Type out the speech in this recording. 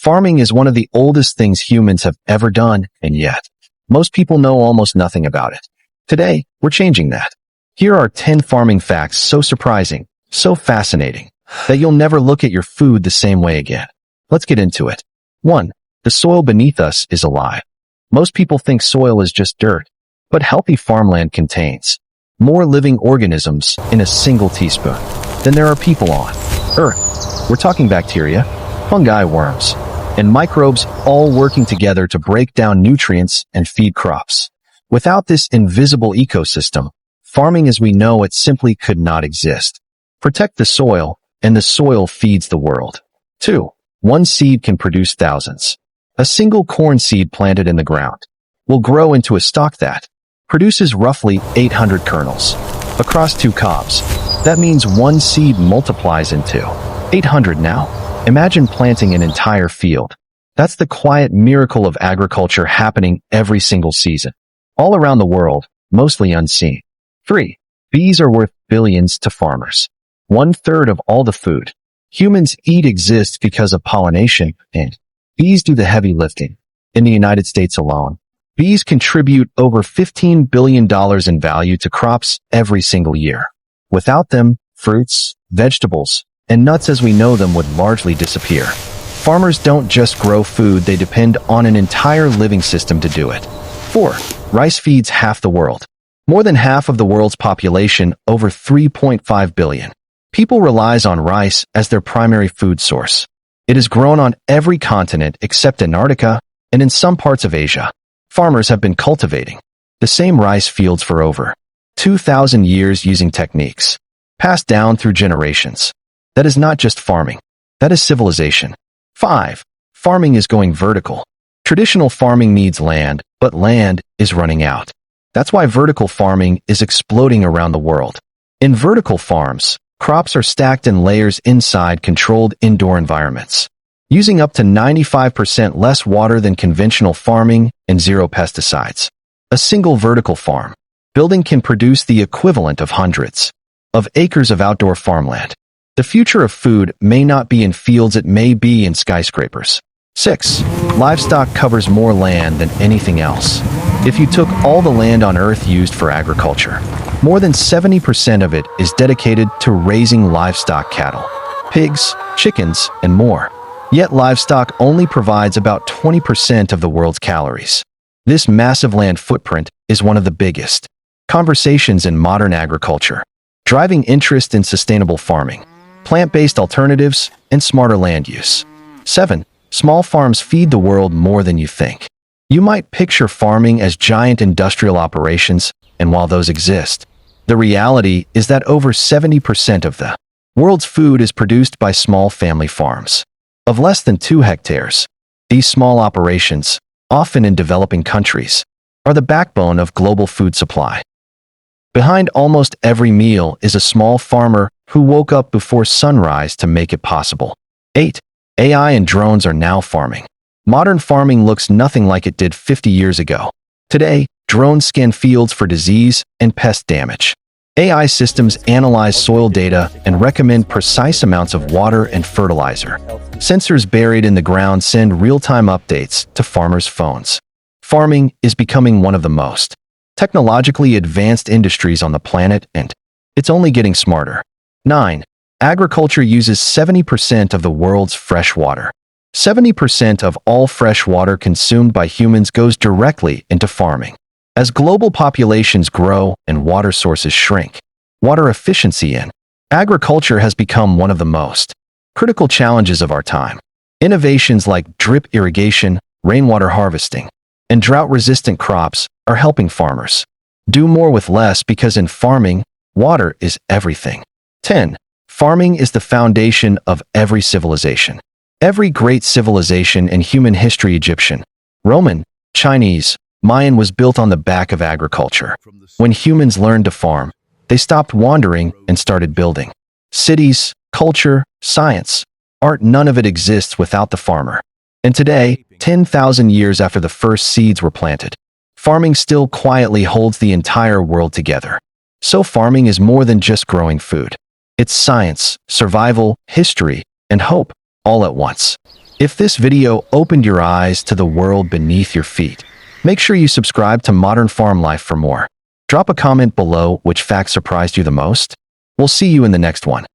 Farming is one of the oldest things humans have ever done, and yet, most people know almost nothing about it. Today, we're changing that. Here are 10 farming facts so surprising, so fascinating, that you'll never look at your food the same way again. Let's get into it. 1. The soil beneath us is alive. Most people think soil is just dirt, but healthy farmland contains more living organisms in a single teaspoon than there are people on Earth. We're talking bacteria, fungi, worms, and microbes all working together to break down nutrients and feed crops. Without this invisible ecosystem, farming as we know it simply could not exist. Protect the soil, and the soil feeds the world. 2. One seed can produce thousands. A single corn seed planted in the ground will grow into a stalk that produces roughly 800 kernels across 2 cobs. That means one seed multiplies into 800 now. Imagine planting an entire field. That's the quiet miracle of agriculture happening every single season, all around the world, mostly unseen. 3. Bees are worth billions to farmers. 1/3 of all the food humans eat exists because of pollination, and bees do the heavy lifting. In the United States alone, bees contribute over $15 billion in value to crops every single year. Without them, fruits, vegetables, and nuts as we know them would largely disappear. Farmers don't just grow food, they depend on an entire living system to do it. 4. Rice feeds half the world. More than half of the world's population, over 3.5 billion. People relies on rice as their primary food source. It is grown on every continent except Antarctica and in some parts of Asia. Farmers have been cultivating the same rice fields for over 2,000 years using techniques passed down through generations. That is not just farming. That is civilization. 5. Farming is going vertical. Traditional farming needs land, but land is running out. That's why vertical farming is exploding around the world. In vertical farms, crops are stacked in layers inside controlled indoor environments, using up to 95% less water than conventional farming and 0 pesticides. A single vertical farm building can produce the equivalent of hundreds of acres of outdoor farmland. The future of food may not be in fields, it may be in skyscrapers. 6. Livestock covers more land than anything else. If you took all the land on Earth used for agriculture, more than 70% of it is dedicated to raising livestock, cattle, pigs, chickens, and more. Yet livestock only provides about 20% of the world's calories. This massive land footprint is one of the biggest conversations in modern agriculture, driving interest in sustainable farming, plant-based alternatives, and smarter land use. 7. Small farms feed the world more than you think. You might picture farming as giant industrial operations, and while those exist, the reality is that over 70% of the world's food is produced by small family farms of less than 2 hectares. These small operations, often in developing countries, are the backbone of global food supply. Behind almost every meal is a small farmer who woke up before sunrise to make it possible. 8. AI and drones are now farming. Modern farming looks nothing like it did 50 years ago. Today, drones scan fields for disease and pest damage. AI systems analyze soil data and recommend precise amounts of water and fertilizer. Sensors buried in the ground send real-time updates to farmers' phones. Farming is becoming one of the most technologically advanced industries on the planet, and it's only getting smarter. 9. Agriculture uses 70% of the world's fresh water. 70% of all fresh water consumed by humans goes directly into farming. As global populations grow and water sources shrink, water efficiency in agriculture has become one of the most critical challenges of our time. Innovations like drip irrigation, rainwater harvesting, and drought-resistant crops are helping farmers do more with less because in farming, water is everything. 10. Farming is the foundation of every civilization. Every great civilization in human history, Egyptian, Roman, Chinese, Mayan, was built on the back of agriculture. When humans learned to farm, they stopped wandering and started building. Cities, culture, science, art, none of it exists without the farmer. And today, 10,000 years after the first seeds were planted, farming still quietly holds the entire world together. So farming is more than just growing food. It's science, survival, history, and hope, all at once. If this video opened your eyes to the world beneath your feet, make sure you subscribe to Modern Farm Life for more. Drop a comment below which fact surprised you the most. We'll see you in the next one.